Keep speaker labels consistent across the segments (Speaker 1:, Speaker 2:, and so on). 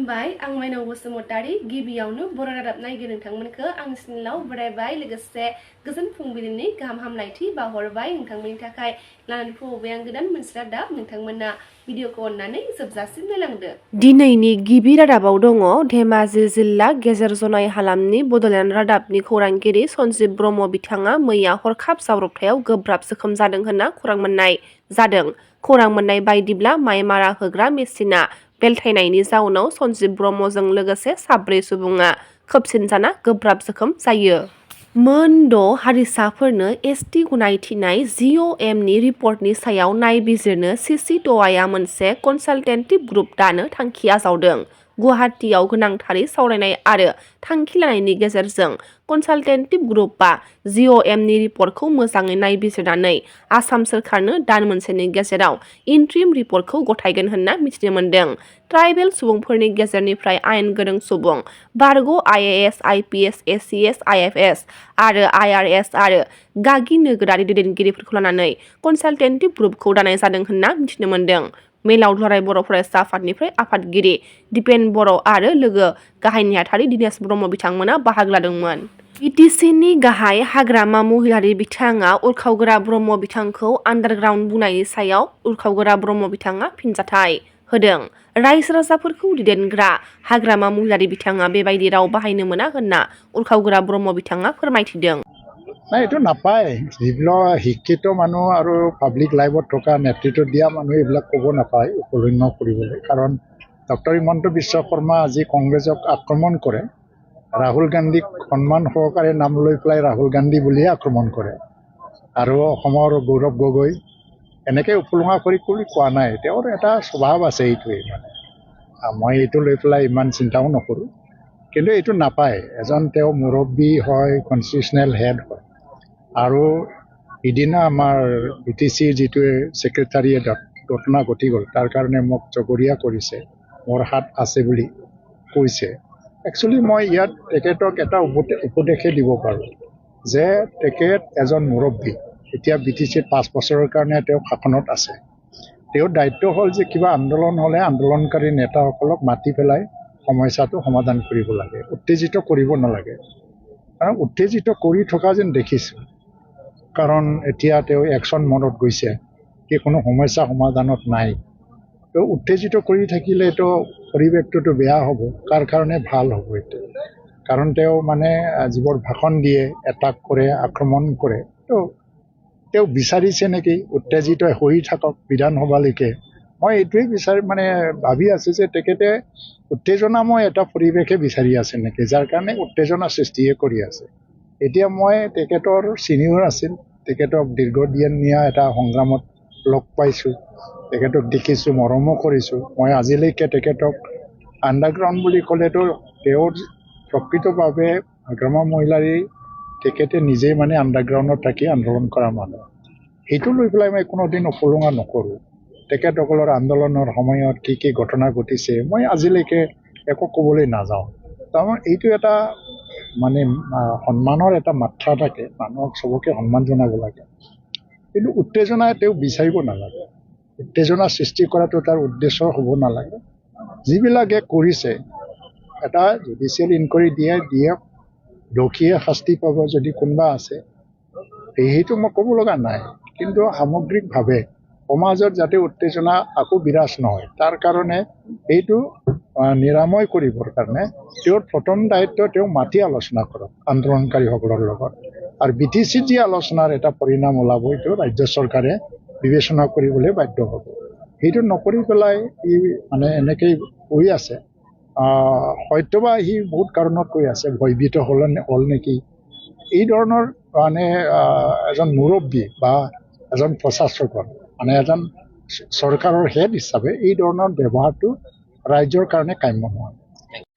Speaker 1: खुलुमबाय आं माइनाव बसुमतारी गिबियावनो बर' रादाब नायगिरि नोंथांमोनखौ आंनि चेनेलाव बरायबाय लोगोसे गोजोन फुंबिलिनि गाहाम हामलायथि बावहरबाय नोंथांमोननि थाखाय लानानै फैबाय आं गोदान मोनसे रादाब नोंथांमोना भिडिअखौ अननानै जोबजासिम नायलांदो। दिनैनि गिबि रादाबाव दङ धेमाजि जिल्ला गेजेर जनाय हालामनि बड'लेण्ड रादाबनि खौरांगिरि सन्जिब ब्रह्म बिथाङा मैया हरखाब जाब्रबथायाव गोब्राब जोखोम जादों होनना खौरां मोननाय जादों। खौरां मोननाय बायदिब्ला माइ मारा होग्रा मेसिना बेलथायनायनि जाउनाव सन्जिब ब्रह्मजों लोगोसे 4 सुबुङा खोबसिनजाना गोब्राब जोखोम जायो। मोन 6 हारिसाफोरनो एसटि गनायथिनाय जिअ'एमनि रिपर्टनि सायाव नायबिजिरनो सिसिट'आया मोनसे कनसालटेटिभ ग्रुप दानो थांखि आजावदों। गुवाहाटीआव गोनांथारै सावरायनाय आरो थांखि लानायनि गेजेरजों कनसालटेटिभ ग्रुपआ जिअ'एमनि रिपर्टखौ मोजाङै नायबिजिरनानै आसाम सोरखारनो दान मोनसेनि गेजेराव इन्ट्रिम रिपर्टखौ गथायगोन होनना मिथिनो मोन्दों। ट्राइबेल सुबुंफोरनि गेजेरनिफ्राय आयेन गोरों सुबुं, बारग' आइएएस, आइपिएस, एसिएस, आइएफएस आरो आइआरएस आरो गागि नोगोरारि दैदेनगिरिफोरखौ लानानै कनसालटेटिभ ग्रुपखौ दानाय जादों होनना मिथिनो मोन्दों। मेलाव दुलाराय बर' फरायसा आफादनिफ्राय आफादगिरि दिपेन बर' आरो लोगो गाहाय नेहाथारि दिनेश ब्रह्म बिथांमोना बाहागो लादोंमोन। बिटिसिनि गाहाय हाग्रामा महिलारि बिथाङा उरखावगोरा ब्रह्म बिथांखौ आन्डारग्राउन्ड बुंनायनि सायाव उरखावगोरा ब्रह्म बिथाङा फिनजाथाय होदों। रायजो राजाफोरखौ दैदेनग्रा हाग्रामा महिलारि बिथाङा बेबायदि राव बाहायनो मोना होनना उरखावगोरा ब्रह्म बिथाङा फोरमायथिदों।
Speaker 2: এইটো নাপায়, যিবিলাক শিক্ষিত মানুহ আৰু পাব্লিক লাইফত থকা নেতৃত্ব দিয়া মানুহ এইবিলাক ক'ব নাপায় উপলন্য কৰিবলৈ। কাৰণ ডক্টৰ হিমন্ত বিশ্ব শৰ্মা আজি কংগ্ৰেছক আক্ৰমণ কৰে, ৰাহুল গান্ধীক সন্মান সহকাৰে নাম লৈ পেলাই ৰাহুল গান্ধী বুলিয়ে আক্ৰমণ কৰে, আৰু অসমৰ গৌৰৱ গগৈ এনেকৈ উপলুঙা কৰি কোৱা নাই। তেওঁৰ এটা স্বভাৱ আছে, এইটোৱেই মানে মই এইটো লৈ পেলাই ইমান চিন্তাও নকৰোঁ। কিন্তু এইটো নাপায়, এজন তেওঁ মুৰব্বী হয়, কনষ্টিটিউচনেল হেড হয়। আৰু সিদিনা আমাৰ বিটিচিৰ যিটো ছেক্ৰেটাৰিয়েটত ঘটনা ঘটি গ'ল, তাৰ কাৰণে মোক জগৰীয়া কৰিছে, মোৰ হাত আছে বুলি কৈছে। একচুৱেলি মই ইয়াত তেখেতক এটা উপদেশে দিব পাৰোঁ যে তেখেত এজন মুৰব্বী, এতিয়া বিটিচিত 5 বছৰৰ কাৰণে তেওঁ শাসনত আছে। তেওঁৰ দায়িত্ব হ'ল যে কিবা আন্দোলন হ'লে আন্দোলনকাৰী নেতাসকলক মাতি পেলাই সমস্যাটো সমাধান কৰিব লাগে, উত্তেজিত কৰিব নালাগে। কাৰণ উত্তেজিত কৰি থকা যেন দেখিছোঁ, কাৰণ এতিয়া তেওঁ একশ্যন মনত গৈছে কি কোনো সমস্যা সমাধানত নাই। তো উত্তেজিত কৰি থাকিলেতো পৰিৱেশটোতো বেয়া হ'ব, কাৰ কাৰণে ভাল হ'ব এইটো। কাৰণ তেওঁ মানে যিবোৰ ভাষণ দিয়ে, এটাক কৰে, আক্ৰমণ কৰে, তো তেওঁ বিচাৰিছে নেকি উত্তেজিত হৈ থাকক বিধানসভালৈকে। মই এইটোৱেই ভাবি আছোঁ যে তেখেতে উত্তেজনাময় এটা পৰিৱেশে বিচাৰি আছে নেকি, যাৰ কাৰণে উত্তেজনা সৃষ্টিয়ে কৰি আছে। এতিয়া মই তেখেতৰ ছিনিয়ৰ আছিল, তেখেতক দীৰ্ঘদিনীয়া এটা সংগ্ৰামত লগ পাইছোঁ, তেখেতক দেখিছোঁ, মৰমো কৰিছোঁ। মই আজিলৈকে তেখেতক আণ্ডাৰগ্ৰাউণ্ড বুলি ক'লেতো তেওঁৰ প্ৰকৃতভাৱে হাগ্ৰামা মহিলাৰী তেখেতে নিজেই আণ্ডাৰগ্ৰাউণ্ডত থাকি আন্দোলন কৰা মানুহ, সেইটো লৈ পেলাই মই কোনোদিন উপলুঙা নকৰোঁ। তেখেতসকলৰ আন্দোলনৰ সময়ত কি ঘটনা ঘটিছে মই আজিলৈকে একো ক'বলৈ নাযাওঁ। তাৰমানে এইটো এটা সন্মানৰ এটা মাত্ৰা থাকে, মানুহক চবকে সন্মান জনাব লাগে। কিন্তু উত্তেজনা তেওঁ বিচাৰিব নালাগে, উত্তেজনা সৃষ্টি কৰাটো তাৰ উদ্দেশ্য হ'ব নালাগে। যিবিলাকে কৰিছে এটা জুডিচিয়েল ইনকুৱাৰী দিয়ক, দোষীয়ে শাস্তি পাব যদি কোনোবা আছে, সেইটো মই ক'ব লগা নাই। কিন্তু সামগ্ৰিকভাৱে সমাজত যাতে উত্তেজনা আকৌ বিৰাজ নহয়, তাৰ কাৰণে এইটো নিৰাময় কৰিবৰ কাৰণে তেওঁৰ প্ৰথম দায়িত্ব তেওঁ মাতি আলোচনা কৰক আন্দোলনকাৰীসকলৰ লগত। আৰু বিটিচিত যি আলোচনাৰ এটা পৰিণাম ওলাব, এইটো ৰাজ্য চৰকাৰে বিবেচনা কৰিবলৈ বাধ্য হ'ব। সেইটো নকৰি পেলাই সি এনেকেই কৈ আছে, হয়তোবা সি বহুত কাৰণত কৈ আছে, ভয়ভীত হ'ল নেকি। এই ধৰণৰ এজন মুৰব্বী বা এজন প্ৰশাসকৰ এজন চৰকাৰৰ হেড হিচাপে এই ধৰণৰ ব্যৱহাৰটো ৰাইজৰ কাৰণে কাম্য নহয়।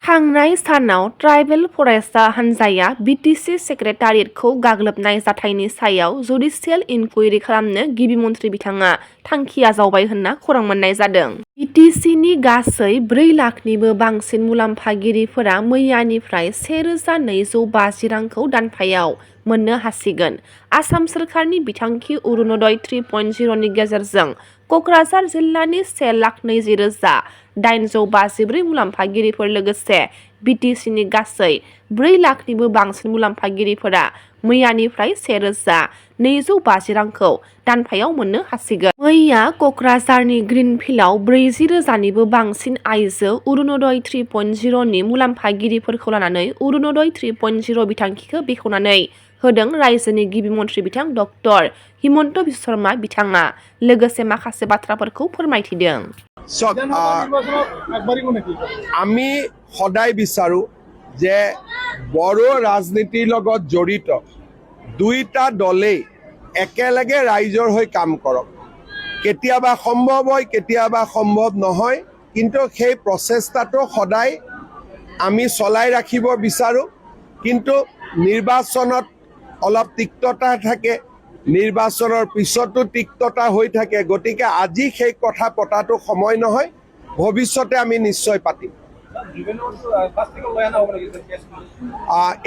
Speaker 1: थांनाय सानाव ट्राइबेल फरायसा हान्जाया बिटिसि सेक्रेटारियेटखौ गाग्लोबनाय जाथायनि सायाव जुडिसियेल इनकुवेरि खालामनो गिबि मन्थ्रि बिथाङा थांखि आजावबाय होनना खौरां मोननाय जादों। बिटिसिनि गासै 4 लाखनिबो बांसिन मुलाम्फागिरिफोरा मैयानिफ्राय 1250 रांखौ दानफायाव मोननो हासिगोन। आसाम सोरखारनि बिथांखि अरुणोदय 3.0 नि गेजेरजों क'क्राझार जिल्लानि 1,20,854 मुलाम्फागिरिफोर लोगोसे बिटिसिनि गासै 4 लाखनिबो बांसिन मुलाम्फागिरिफोरा मैयानिफ्राय 1,250 रांखौ दानफायाव मोननो हासिगोन। मैया क'क्राझारनि ग्रिनफिल्डआव 40,000निबो बांसिन आइजो अरुणोदय 3.0 नि मुलाम्फागिरिफोरखौ लानानै अरुणोदय 3.0 बिथांखिखौ बेखेवनानै होदों रायजोनि गिबि मन्थ्रि बिथां डक्टर हिमन्त बिश्व शर्मा बिथाङा लोगोसे माखासे बाथ्राफोरखौ फोरमायथिदों।
Speaker 3: আমি সদায় বিচাৰো যে বড়ো ৰাজনীতিৰ লগত জড়িত দুইটা দলেই একেলগে ৰাইজৰ হৈ কাম কৰক। কেতিয়াবা সম্ভৱ হয়, কেতিয়াবা সম্ভৱ নহয়, কিন্তু সেই প্ৰচেষ্টাটো সদায় আমি চলাই ৰাখিব বিচাৰো। কিন্তু নিৰ্বাচনত অলপ তিক্ততা থাকে, নিৰ্বাচনৰ পিছতো তিক্ততা হৈ থাকে। গতিকে আজি সেই কথা পতাটো সময় নহয়, ভৱিষ্যতে আমি নিশ্চয় পাতিম।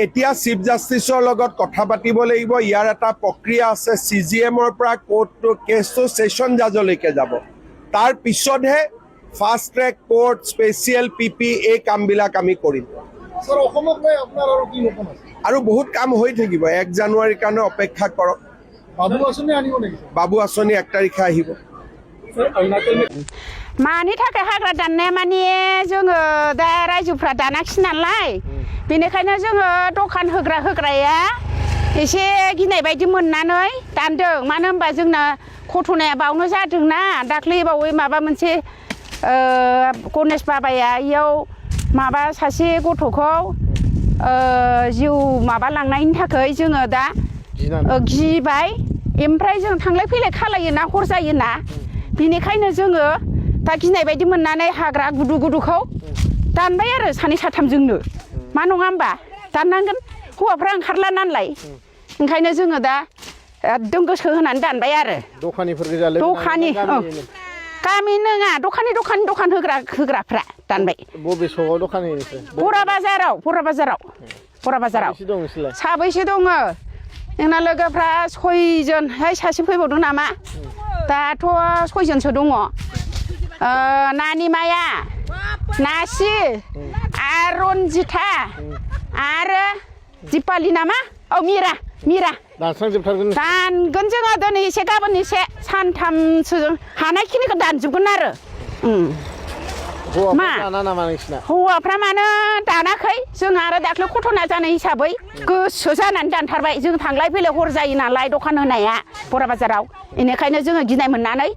Speaker 3: এতিয়া চিফ জাষ্টিছৰ লগত কথা পাতিব লাগিব। ইয়াৰ এটা প্ৰক্ৰিয়া আছে, CGMৰ পৰা কোৰ্টটো কেছটো ছেছন জাজলৈকে যাব। তাৰ পিছতহে fast track court, special PP এই কামবিলাক আমি কৰিম। আৰু বহুত কাম হৈ থাকিব। 1 জানুৱাৰীৰ কাৰণে অপেক্ষা কৰক। বাবু আঁচনি 1 তাৰিখে আহিব।
Speaker 4: मानि थाखाय हाग्रा दाननाया माने जोङो दा रायजोफ्रा दानाखिसै नालाय, बेनिखायनो जोङो दखान होग्राया एसे गिनाय बायदि मोननानै दानदों। मानो होनबा जोंना घटनाया बावनो जादोंना, दाख्लै बावै माबा मोनसे गणेश बाबाया इयाव माबा सासे गथ'खौ जिउ माबा लांनायनि थाखाय जोङो दा गिबाय। ओमफ्राय जों थांलाय फैलाय खालायोना, हर जायोना, बेनिखायनो जोङो दा गिनाय बायदि मोननानै हाग्रा गुदुखौ दानबाय आरो 2 साथामजोंनो। मा नङा होमबा दाननांगोन, हौवाफ्रा ओंखारला नालाय, ओंखायनो जोङो दा एकदम गोसो होनानै दानबाय आरो। दखानिफोर गोजालै, दखानि गामि नङा, दखान होग्राफ्रा दानबाय। बबे सगाव दखान होयो? बरा बाजाराव। साबैसे दङ? जोंना लोगोफ्रा 6 जन, सासे फैबावदों नामा? दाथ' 6 जनसो दङ। नानिमाया, नासि, आरो रन्जिता, आरो दिपालि नामा? मिरा। दानगोन जोङो दिनै एसे गाबोन एसे, सानथामसो हानायखिनिखौ दानजोबगोन आरो। हौवाफ्रा मानो दानाखै? जों आरो दाख्लै घटना जानाय हिसाबै गोसो जानानै दानथारबाय। जों थांलाय फैलाय हर जायो नालाय दखान होनाया बरा बाजाराव, बेनिखायनो जोङो गिनाय मोननानै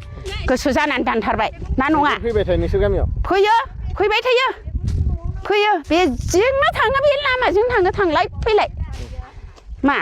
Speaker 4: गोसो जानानै दानथारबाय। ना नङा? फैबाय थायो नोंसोर गामियाव? फैबाय थायो। बेजोंनो थाङो, बे लामाजों थाङो, थांलाय फैलाय। मा